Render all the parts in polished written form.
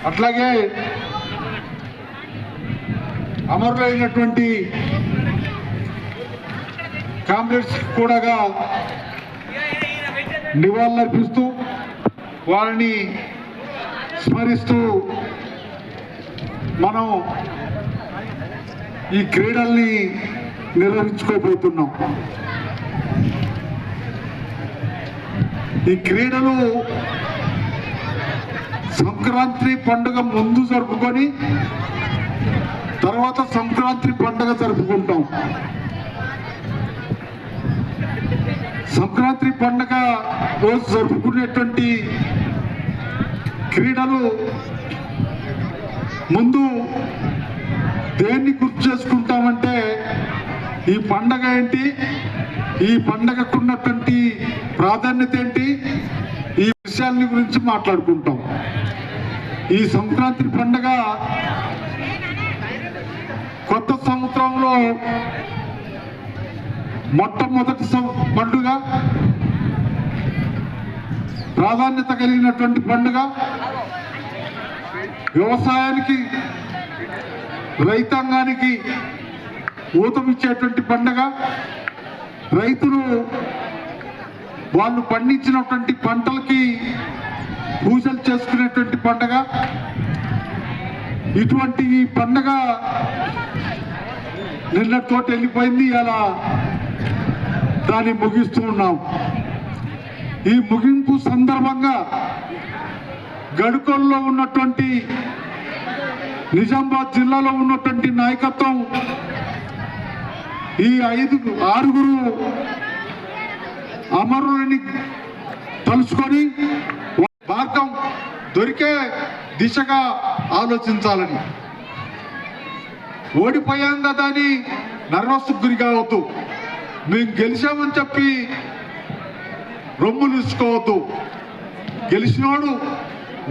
అట్లాగే అమరులైనటువంటి కామ్రేడ్స్ కూడా నివాళులర్పిస్తూ వారిని స్మరిస్తూ మనం ఈ క్రీడల్ని నిర్వహించుకోబోతున్నాం. ఈ క్రీడలు సంక్రాంతి పండుగ ముందు జరుపుకొని తర్వాత సంక్రాంతి పండుగ జరుపుకుంటాం. సంక్రాంతి పండుగ రోజు జరుపుకునేటువంటి క్రీడలు ముందు దేన్ని గుర్తు చేసుకుంటామంటే ఈ పండగ ఏంటి, ఈ పండగకు ఉన్నటువంటి ప్రాధాన్యత ఏంటి, ఈ విషయాల గురించి మాట్లాడుకుంటాం. ఈ సంక్రాంతి పండుగ కొత్త సంవత్సరంలో మొట్టమొదటి పండుగ, ప్రాధాన్యత కలిగినటువంటి పండుగ, వ్యవసాయానికి రైతాంగానికి ఊతమిచ్చేటువంటి పండుగ, రైతులు వాళ్ళు పండించినటువంటి పంటలకి పూజలు చేసుకునేటువంటి పండుగ. ఇటువంటి ఈ పండుగ నిన్నతోటి వెళ్ళిపోయింది, అలా దాన్ని ముగిస్తూ ఉన్నాం. ఈ ముగింపు సందర్భంగా గడుకోల్లో ఉన్నటువంటి నిజామాబాద్ జిల్లాలో ఉన్నటువంటి నాయకత్వం ఈ 6 అమరులని తలుచుకొని మార్గం దొరికే దిశగా ఆలోచించాలని, ఓడిపోయాం కదా అని నర్వస్కు గురి కావద్దు, మేము గెలిచామని చెప్పి రొమ్ములు ఇచ్చుకోవద్దు. గెలిచినోడు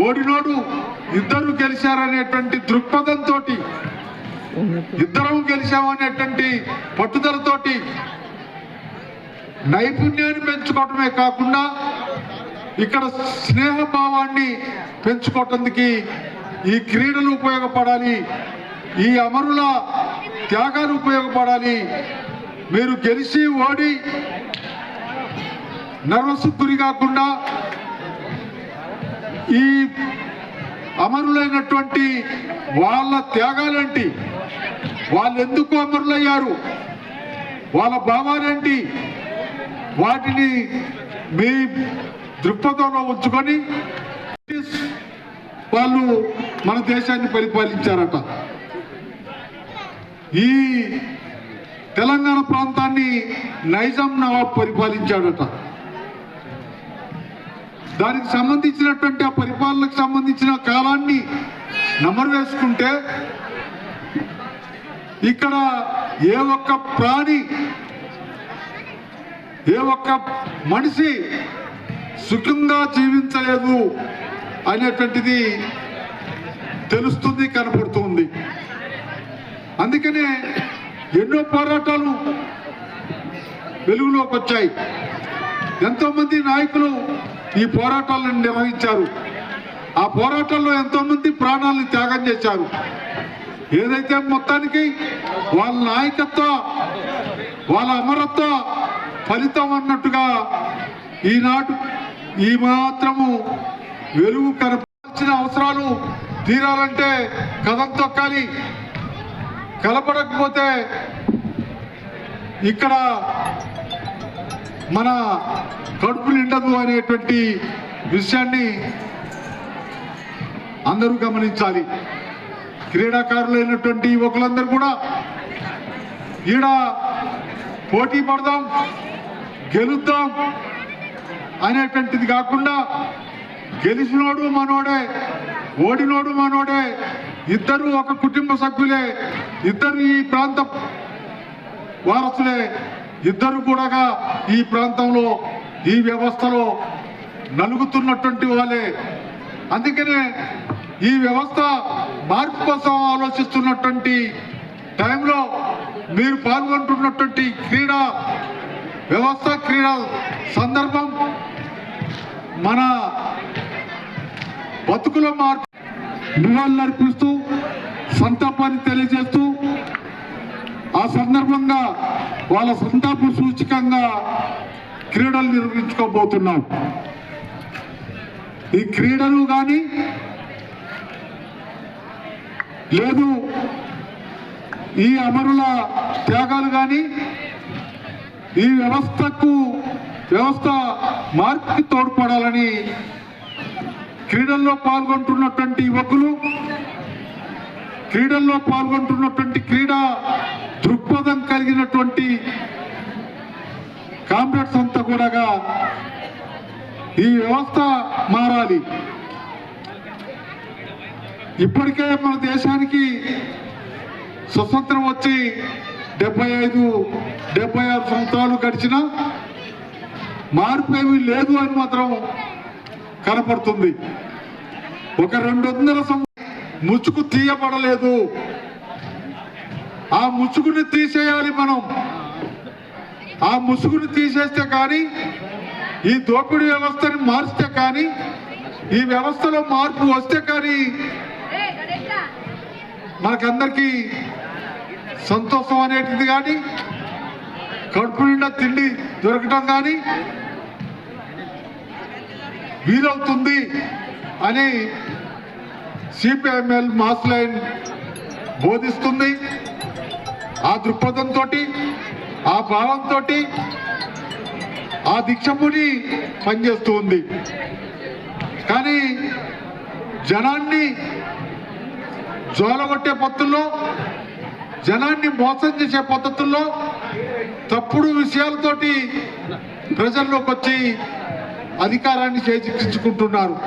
ఓడినోడు ఇద్దరు గెలిచారనేటువంటి దృక్పథంతో, ఇద్దరం గెలిచామనేటువంటి పట్టుదలతోటి నైపుణ్యాన్ని పెంచుకోవటమే కాకుండా ఇక్కడ స్నేహభావాన్ని పెంచుకోవటానికి ఈ క్రీడలు ఉపయోగపడాలి, ఈ అమరుల త్యాగాలు ఉపయోగపడాలి. మీరు గెలిచి ఓడి నర్వస్కు గురి కాకుండా ఈ అమరులైనటువంటి వాళ్ళ త్యాగాలేంటి, వాళ్ళు ఎందుకు అమరులయ్యారు, వాళ్ళ భావాలేంటి, వాటిని మీ దృక్పథంలో ఉంచుకొని వాళ్ళు మన దేశాన్ని పరిపాలించారట. ఈ తెలంగాణ ప్రాంతాన్ని నైజాం నవాబ్ పరిపాలించాడట. దానికి సంబంధించినటువంటి ఆ పరిపాలనకు సంబంధించిన కాలాన్ని నమరు వేసుకుంటే ఇక్కడ ఏ ఒక్క ప్రాణి, ఏ ఒక్క మనిషి సుఖంగా జీవించలేదు అనేటువంటిది తెలుస్తుంది, కనపడుతుంది. అందుకనే ఎన్నో పోరాటాలు వెలుగులోకి వచ్చాయి. ఎంతోమంది నాయకులు ఈ పోరాటాలను నిర్వహించారు. ఆ పోరాటాల్లో ఎంతోమంది ప్రాణాలను త్యాగం చేశారు. ఏదైతే మొత్తానికి వాళ్ళ నాయకత్వ, వాళ్ళ అమరత్వ ఫలితం అన్నట్టుగా ఈనాడు ఈ మాత్రము వెలుగు కనపడాల్సిన అవసరాలు తీరాలంటే కథం తొక్కాలి. కలపడకపోతే ఇక్కడ మన కడుపు నిండదు అనేటువంటి విషయాన్ని అందరూ గమనించాలి. క్రీడాకారులైనటువంటి యువకులందరూ కూడా ఈడ పోటీ పడదాం, గెలుద్దాం అనేటువంటిది కాకుండా గెలిచినోడు మనోడే, ఓడినోడు మనోడే, ఇద్దరు ఒక కుటుంబ సభ్యులే, ఇద్దరు ఈ ప్రాంత వారసులే, ఇద్దరు కూడా ఈ ప్రాంతంలో ఈ వ్యవస్థలో నలుగుతున్నటువంటి వాళ్ళే. అందుకనే ఈ వ్యవస్థ మార్పు కోసం ఆలోచిస్తున్నటువంటి టైంలో మీరు పాల్గొంటున్నటువంటి క్రీడా వ్యవస్థ, క్రీడా సందర్భం మన బతుకుల మార్పు నివాళులర్పిస్తూ సంతాపాన్ని తెలియజేస్తూ ఆ సందర్భంగా వాళ్ళ సంతాప సూచికంగా క్రీడలు నిర్వహించుకోబోతున్నాం. ఈ క్రీడలు కానీ లేదు ఈ అమరుల త్యాగాలు కానీ ఈ వ్యవస్థ మార్పుకి తోడ్పడాలని క్రీడల్లో పాల్గొంటున్నటువంటి యువకులు, క్రీడల్లో పాల్గొంటున్నటువంటి క్రీడా దృక్పథం కలిగినటువంటి కామ్రేడ్స్ అంతా కూడా ఈ వ్యవస్థ మారాలి. ఇప్పటికే మన దేశానికి స్వతంత్రం వచ్చి 75-76 సంవత్సరాలు గడిచినా మార్పు ఏమీ లేదు అని మాత్రం కనపడుతుంది. ఒక 200 ముసుగు తీయబడలేదు. ఆ ముసుగుని తీసేయాలి మనం. ఆ ముసుగుని తీసేస్తే కానీ, ఈ దోపిడీ వ్యవస్థని మార్చితే కానీ, ఈ వ్యవస్థలో మార్పు వస్తే కానీ మనకందరికీ సంతోషం అనేటిది కానీ, కడుపు నిండా తిండి దొరకటం కానీ వీలవుతుంది అని సిపిఐఎంఎల్ మాస్ లైన్ బోధిస్తుంది. ఆ దృక్పథంతో, ఆ భావంతో, ఆ దీక్షముని పనిచేస్తూ ఉంది. కానీ జనాన్ని జోలగొట్టే పద్ధతుల్లో, జనాన్ని మోసం చేసే పద్ధతుల్లో, తప్పుడు విషయాలతోటి ప్రజల్లోకి వచ్చి అధికారాన్ని చేజిక్కించుకుంటున్నారు.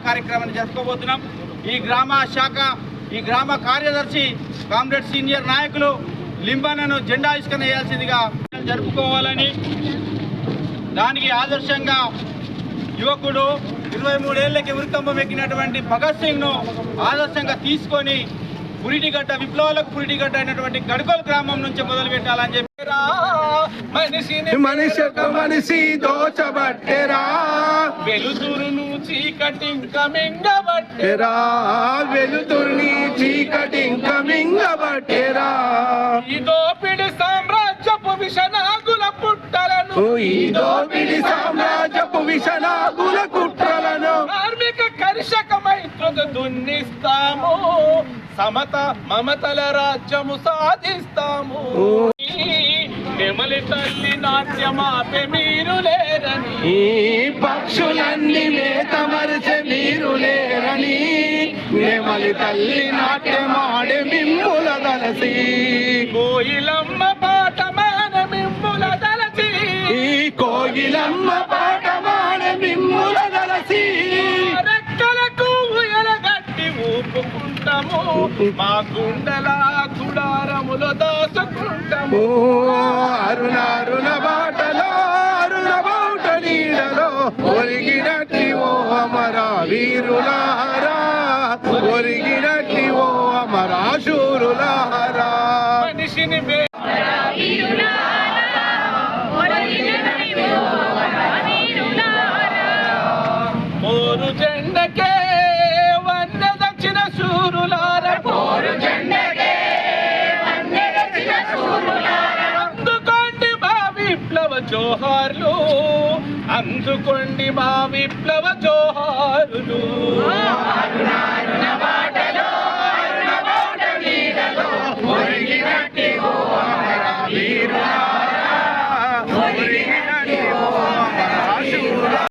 కార్యక్రమాన్ని జరుపుకోబోతున్నాం. ఈ గ్రామ కార్యదర్శి కామ్రేడ్ సీనియర్ నాయకులు లింబన్నను జెండావిష్కరణ చేయాల్సిందిగా జరుపుకోవాలని, దానికి ఆదర్శంగా యువకుడు 23 ఏళ్లకి ఉరికంబం ఎక్కినటువంటి భగత్ సింగ్ను ఆదర్శంగా తీసుకొని పురిటిగడ్డ విప్లవాలకు పురిటిగడ్డ అయినటువంటి గడుకోలు గ్రామం నుంచి మొదలు పెట్టాలని చెప్పి మనిషి దోచబట్టెరా, వెలుతురును చీకటింక మింగబట్టెరా, వెలుతుర్ని చీకటింక మింగబట్టెరా, ఈ దోపిడి సామ్రాజ్యపు విషనాగుల పుట్టలను, ఈ దోపిడి సామ్రాజ్యపు విషనాగుల కుట్రలను కార్మిక కర్షక మైత్రులు దున్నిస్తాము, సమత మమతల రాజ్యము సాధిస్తాము. నెమలి తల్లి నాట్యమాపే మీరు లేరని, ఈ పక్షులన్నీ మేతమరిచే మీరు లేరని, నెమలి తల్లి నాట్యమాడే మిమ్ముల దలసి, కోయిలమ్మ పాట మాన మిమ్ముల దలసి, ఈ కోయిలమ్మ పాట మాడే మిమ్ముల దలసి, రెక్కలకు ఉయలగట్టి ఊపుకుంటాము, మా గుండెల గుడారములో దాచుకుంటాము. అరుణ బాటలో అరుణ బాట నీడలో ఒరిగినట్టి ఓ అమర వీరులారా, ఒరిగినట్టి ఓ అమర శూరులారా, మనిషిని పోరు జెండకే వన్న దక్షిణ శూరులార, పోరు జెండకే వన్న దక్షిణ శూరులార, అందుకోండి మా విప్లవ జోహార్లు, అందుకోండి మా విప్లవ జోహారులు.